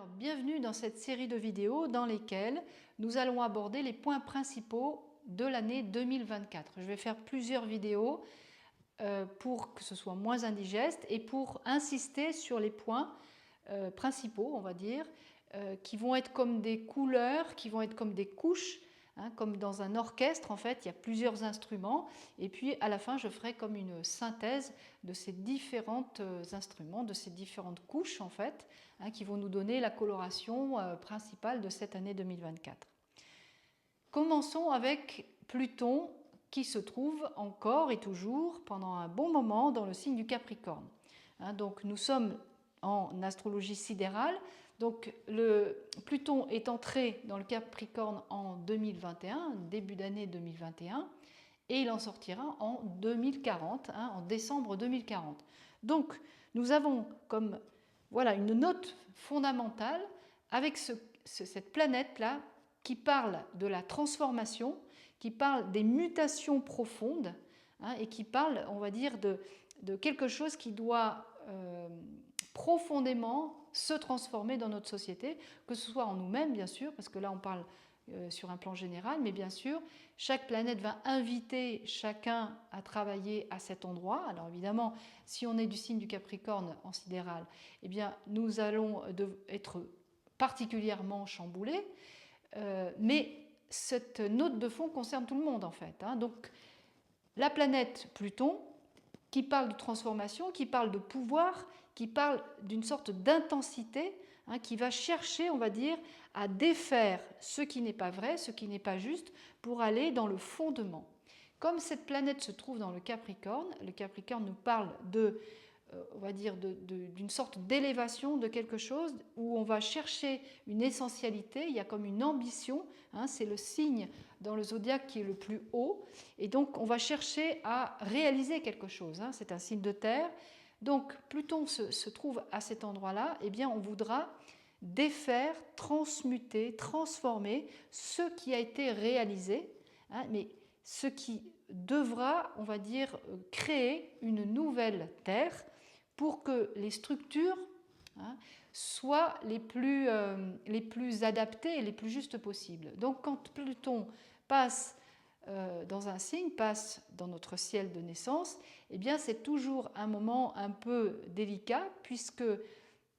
Alors, bienvenue dans cette série de vidéos dans lesquelles nous allons aborder les points principaux de l'année 2024. Je vais faire plusieurs vidéos pour que ce soit moins indigeste et pour insister sur les points principaux, on va dire, qui vont être comme des couleurs, qui vont être comme des couches, hein, comme dans un orchestre en fait, il y a plusieurs instruments et puis à la fin je ferai comme une synthèse de ces différents instruments, de ces différentes couches en fait, hein, qui vont nous donner la coloration principale de cette année 2024. Commençons avec Pluton qui se trouve encore et toujours pendant un bon moment dans le signe du Capricorne. Hein, donc nous sommes en astrologie sidérale. Donc le Pluton est entré dans le Capricorne en 2021, début d'année 2021, et il en sortira en 2040, hein, en décembre 2040. Donc nous avons comme voilà, une note fondamentale avec cette planète-là qui parle de la transformation, qui parle des mutations profondes, hein, et qui parle, on va dire, de quelque chose qui doit profondément se transformer dans notre société, que ce soit en nous-mêmes bien sûr, parce que là on parle sur un plan général, mais bien sûr chaque planète va inviter chacun à travailler à cet endroit. Alors évidemment, si on est du signe du Capricorne en sidéral, eh bien nous allons être particulièrement chamboulés, mais cette note de fond concerne tout le monde en fait, hein. Donc la planète Pluton qui parle de transformation, qui parle de pouvoir, qui parle d'une sorte d'intensité, hein, qui va chercher, on va dire, à défaire ce qui n'est pas vrai, ce qui n'est pas juste, pour aller dans le fondement. Comme cette planète se trouve dans le Capricorne nous parle de, on va dire, d'une sorte d'élévation de quelque chose où on va chercher une essentialité, il y a comme une ambition, hein, c'est le signe dans le zodiaque qui est le plus haut, et donc on va chercher à réaliser quelque chose, hein, c'est un signe de terre. Donc Pluton se trouve à cet endroit-là, eh bien on voudra défaire, transmuter, transformer ce qui a été réalisé, hein, mais ce qui devra, on va dire, créer une nouvelle terre pour que les structures, hein, soient les plus adaptées et les plus justes possibles. Donc quand Pluton passe dans un signe, passe dans notre ciel de naissance, eh bien c'est toujours un moment un peu délicat puisque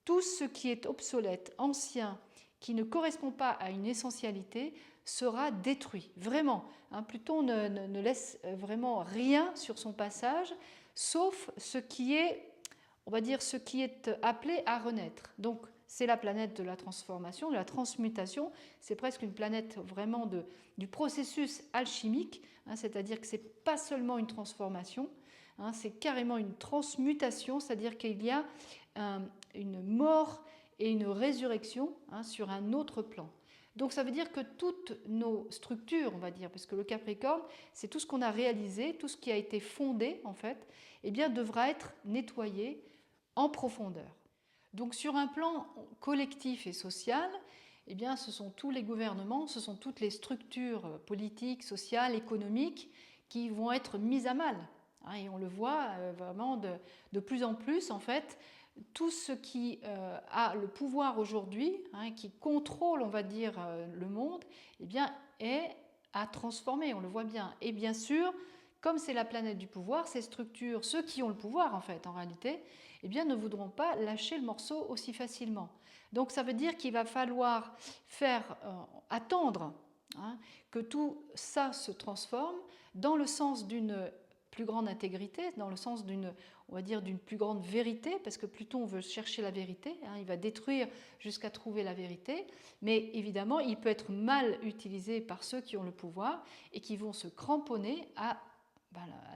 tout ce qui est obsolète, ancien, qui ne correspond pas à une essentialité sera détruit, vraiment. Hein, Pluton ne laisse vraiment rien sur son passage, sauf ce qui est, on va dire, ce qui est appelé à renaître. Donc c'est la planète de la transformation, de la transmutation, c'est presque une planète vraiment du processus alchimique, hein, c'est-à-dire que ce n'est pas seulement une transformation, hein, c'est carrément une transmutation, c'est-à-dire qu'il y a une mort et une résurrection, hein, sur un autre plan. Donc ça veut dire que toutes nos structures, on va dire, parce que le Capricorne, c'est tout ce qu'on a réalisé, tout ce qui a été fondé en fait, eh bien devra être nettoyé en profondeur. Donc sur un plan collectif et social, eh bien ce sont tous les gouvernements, ce sont toutes les structures politiques, sociales, économiques qui vont être mises à mal. Hein, et on le voit vraiment de plus en plus en fait. Tout ce qui a le pouvoir aujourd'hui, hein, qui contrôle, on va dire, le monde, eh bien, est à transformer, on le voit bien. Et bien sûr, comme c'est la planète du pouvoir, ces structures, ceux qui ont le pouvoir en fait, en réalité, eh bien, ne voudront pas lâcher le morceau aussi facilement. Donc ça veut dire qu'il va falloir faire attendre, hein, que tout ça se transforme dans le sens d'une plus grande intégrité, dans le sens d'une, on va dire, d'une plus grande vérité, parce que Pluton veut chercher la vérité, hein, il va détruire jusqu'à trouver la vérité, mais évidemment il peut être mal utilisé par ceux qui ont le pouvoir et qui vont se cramponner à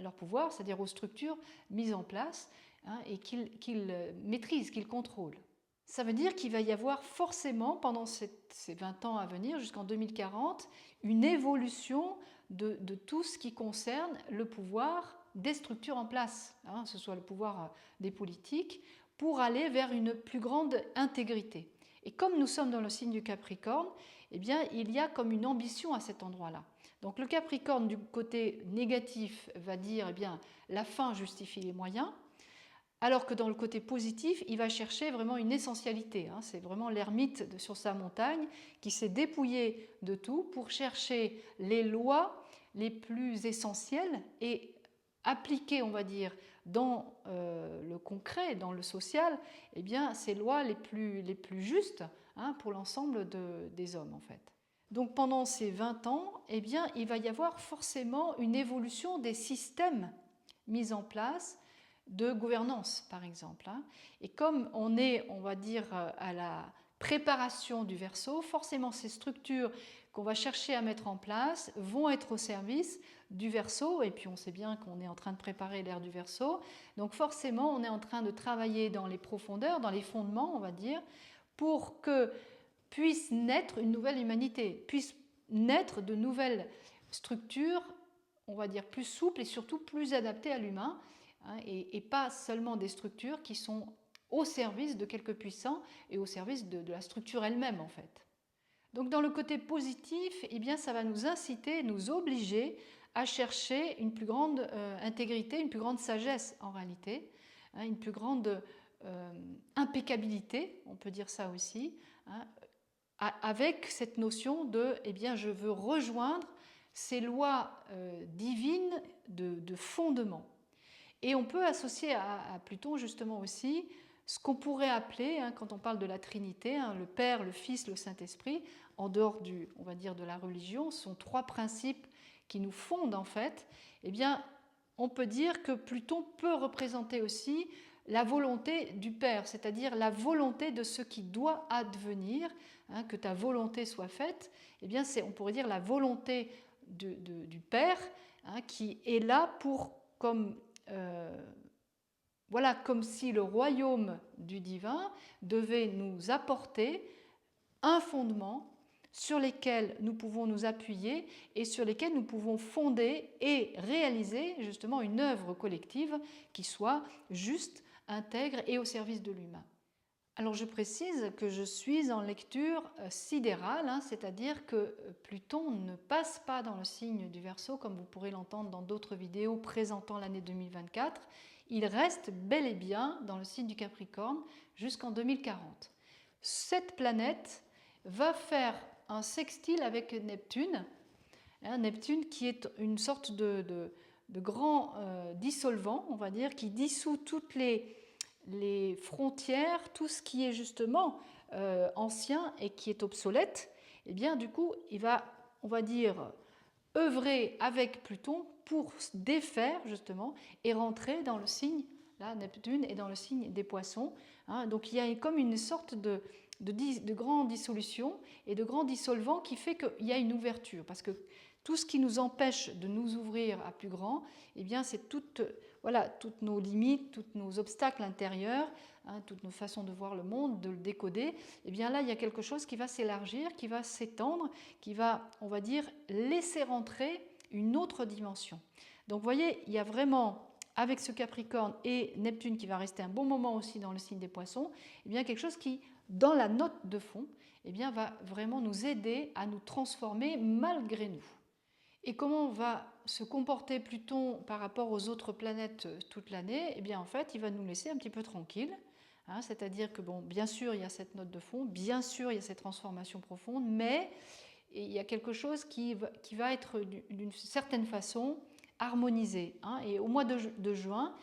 leur pouvoir, c'est-à-dire aux structures mises en place, hein, et qu'ils maîtrisent, qu'ils contrôlent. Ça veut dire qu'il va y avoir forcément, pendant ces 20 ans à venir, jusqu'en 2040, une évolution de tout ce qui concerne le pouvoir des structures en place, hein, que ce soit le pouvoir des politiques, pour aller vers une plus grande intégrité. Et comme nous sommes dans le signe du Capricorne, eh bien, il y a comme une ambition à cet endroit-là. Donc le Capricorne, du côté négatif, va dire eh bien, la fin justifie les moyens. Alors que dans le côté positif, il va chercher vraiment une essentialité. C'est vraiment l'ermite sur sa montagne qui s'est dépouillé de tout pour chercher les lois les plus essentielles et appliquer, on va dire, dans le concret, dans le social, eh bien, ces lois les plus justes pour l'ensemble des hommes, en fait. Donc pendant ces 20 ans, eh bien, il va y avoir forcément une évolution des systèmes mis en place de gouvernance, par exemple. Et comme on est, on va dire, à la préparation du Verseau, forcément ces structures qu'on va chercher à mettre en place vont être au service du Verseau, et puis on sait bien qu'on est en train de préparer l'ère du Verseau, donc forcément on est en train de travailler dans les profondeurs, dans les fondements, on va dire, pour que puisse naître une nouvelle humanité, puisse naître de nouvelles structures, on va dire plus souples et surtout plus adaptées à l'humain, et pas seulement des structures qui sont au service de quelques puissants et au service de la structure elle-même en fait. Donc dans le côté positif, eh bien, ça va nous inciter, nous obliger à chercher une plus grande intégrité, une plus grande sagesse en réalité, une plus grande impeccabilité, on peut dire ça aussi, avec cette notion de eh bien, je veux rejoindre ces lois divines de fondement. Et on peut associer à Pluton justement aussi ce qu'on pourrait appeler, quand on parle de la Trinité, le Père, le Fils, le Saint-Esprit, en dehors on va dire, de la religion, sont trois principes qui nous fondent en fait. Eh bien, on peut dire que Pluton peut représenter aussi la volonté du Père, c'est-à-dire la volonté de ce qui doit advenir, que ta volonté soit faite. Eh bien, on pourrait dire la volonté du Père, qui est là pour voilà, comme si le royaume du divin devait nous apporter un fondement sur lesquels nous pouvons nous appuyer et sur lesquels nous pouvons fonder et réaliser justement une œuvre collective qui soit juste, intègre et au service de l'humain. Alors je précise que je suis en lecture sidérale, c'est-à-dire que Pluton ne passe pas dans le signe du Verseau comme vous pourrez l'entendre dans d'autres vidéos présentant l'année 2024. Il reste bel et bien dans le signe du Capricorne jusqu'en 2040. Cette planète va faire un sextile avec Neptune, Neptune qui est une sorte de grand dissolvant, on va dire, qui dissout toutes les frontières, tout ce qui est justement ancien et qui est obsolète. Et bien du coup, il va, on va dire, œuvrer avec Pluton pour défaire justement et rentrer dans le signe, là Neptune est dans le signe des Poissons. Donc il y a comme une sorte de grande dissolution et de grand dissolvant qui fait qu'il y a une ouverture, parce que tout ce qui nous empêche de nous ouvrir à plus grand, eh bien c'est toutes nos limites, tous nos obstacles intérieurs, toutes nos façons de voir le monde, de le décoder. Eh bien là, il y a quelque chose qui va s'élargir, qui va s'étendre, qui va, on va dire, laisser rentrer une autre dimension. Donc vous voyez, il y a vraiment, avec ce Capricorne et Neptune qui va rester un bon moment aussi dans le signe des Poissons, eh bien quelque chose qui, dans la note de fond, eh bien, va vraiment nous aider à nous transformer malgré nous. Et comment va se comporter Pluton par rapport aux autres planètes toute l'année? Eh bien, en fait, il va nous laisser un petit peu tranquilles. C'est-à-dire que, bon, bien sûr, il y a cette note de fond, bien sûr, il y a cette transformation profonde, mais il y a quelque chose qui va être d'une certaine façon harmonisé. Et au mois de juin,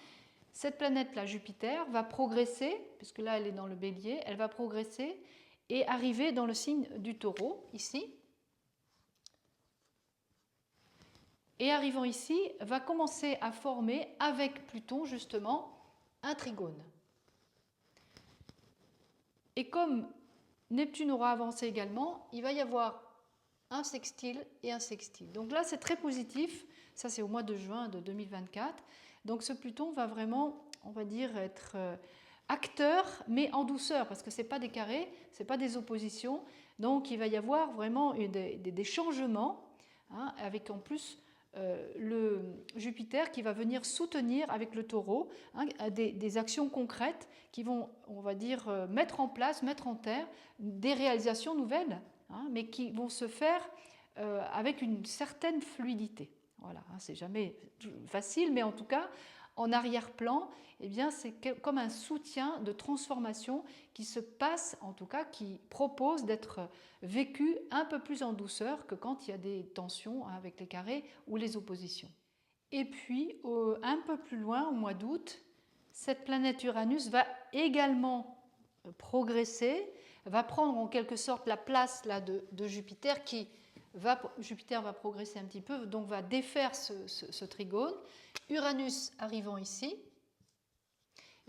cette planète-là, Jupiter, va progresser, puisque là, elle est dans le Bélier, elle va progresser et arriver dans le signe du Taureau, ici. Et arrivant ici, va commencer à former avec Pluton, justement, un trigone. Et comme Neptune aura avancé également, il va y avoir un sextile et un sextile. Donc là, c'est très positif. Ça, c'est au mois de juin de 2024. Donc ce Pluton va vraiment, on va dire, être acteur, mais en douceur, parce que ce n'est pas des carrés, ce n'est pas des oppositions. Donc il va y avoir vraiment des changements, avec en plus le Jupiter qui va venir soutenir avec le Taureau des actions concrètes qui vont, on va dire, mettre en place, mettre en terre des réalisations nouvelles, mais qui vont se faire avec une certaine fluidité. Voilà, c'est jamais facile, mais en tout cas, en arrière-plan, eh bien, c'est comme un soutien de transformation qui se passe, en tout cas, qui propose d'être vécu un peu plus en douceur que quand il y a des tensions avec les carrés ou les oppositions. Et puis, un peu plus loin, au mois d'août, cette planète Uranus va également progresser, va prendre en quelque sorte la place là, de Jupiter Jupiter va progresser un petit peu, donc va défaire ce trigone. Uranus arrivant ici,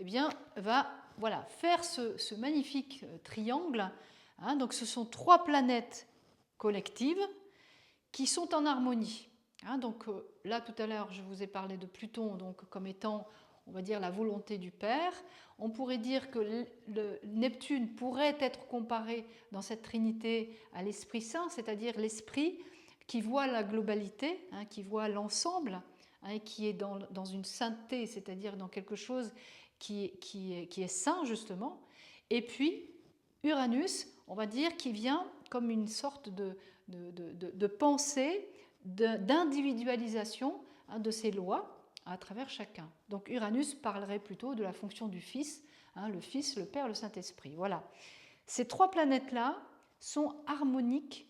eh bien, va voilà, faire ce magnifique triangle. Hein, donc ce sont 3 planètes collectives qui sont en harmonie. Hein, donc là, tout à l'heure, je vous ai parlé de Pluton donc, comme étant, on va dire, la volonté du Père. On pourrait dire que le Neptune pourrait être comparé dans cette trinité à l'Esprit Saint, c'est-à-dire l'Esprit qui voit la globalité, hein, qui voit l'ensemble, hein, qui est dans une sainteté, c'est-à-dire dans quelque chose qui est saint, justement. Et puis, Uranus, on va dire, qui vient comme une sorte de pensée, d'individualisation, hein, de ces lois à travers chacun. Donc Uranus parlerait plutôt de la fonction du Fils, hein, le Fils, le Père, le Saint-Esprit. Voilà. Ces 3 planètes-là sont harmoniques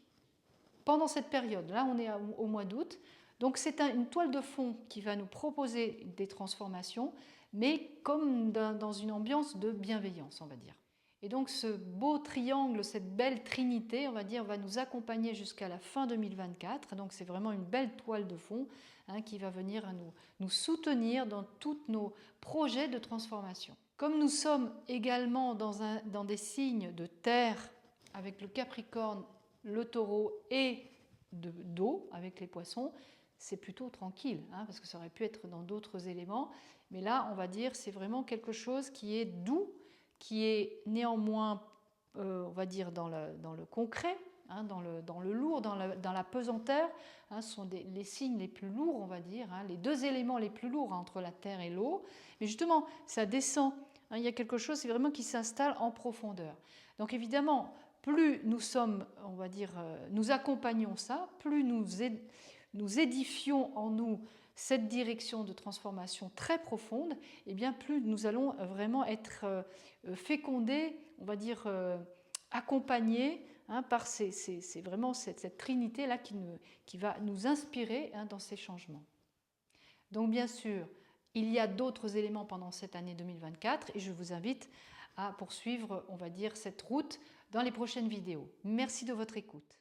pendant cette période. Là, on est au mois d'août. Donc c'est une toile de fond qui va nous proposer des transformations, mais comme dans une ambiance de bienveillance, on va dire. Et donc ce beau triangle, cette belle trinité, on va dire, va nous accompagner jusqu'à la fin 2024. Donc c'est vraiment une belle toile de fond, hein, qui va venir nous soutenir dans tous nos projets de transformation. Comme nous sommes également dans des signes de terre avec le Capricorne, le Taureau et d'eau avec les Poissons, c'est plutôt tranquille, hein, parce que ça aurait pu être dans d'autres éléments. Mais là, on va dire, c'est vraiment quelque chose qui est doux, qui est néanmoins, on va dire, dans le concret, hein, dans le lourd, dans la pesanteur. Hein, ce sont les signes les plus lourds, on va dire, hein, les 2 éléments les plus lourds, hein, entre la terre et l'eau. Mais justement, ça descend. Hein, il y a quelque chose, c'est vraiment qui s'installe en profondeur. Donc évidemment, plus nous sommes, on va dire, nous accompagnons ça, plus nous édifions en nous cette direction de transformation très profonde, et bien plus nous allons vraiment être fécondés, on va dire accompagnés, hein, par c'est vraiment cette trinité-là qui va nous inspirer, hein, dans ces changements. Donc bien sûr, il y a d'autres éléments pendant cette année 2024 et je vous invite à poursuivre, on va dire, cette route dans les prochaines vidéos. Merci de votre écoute.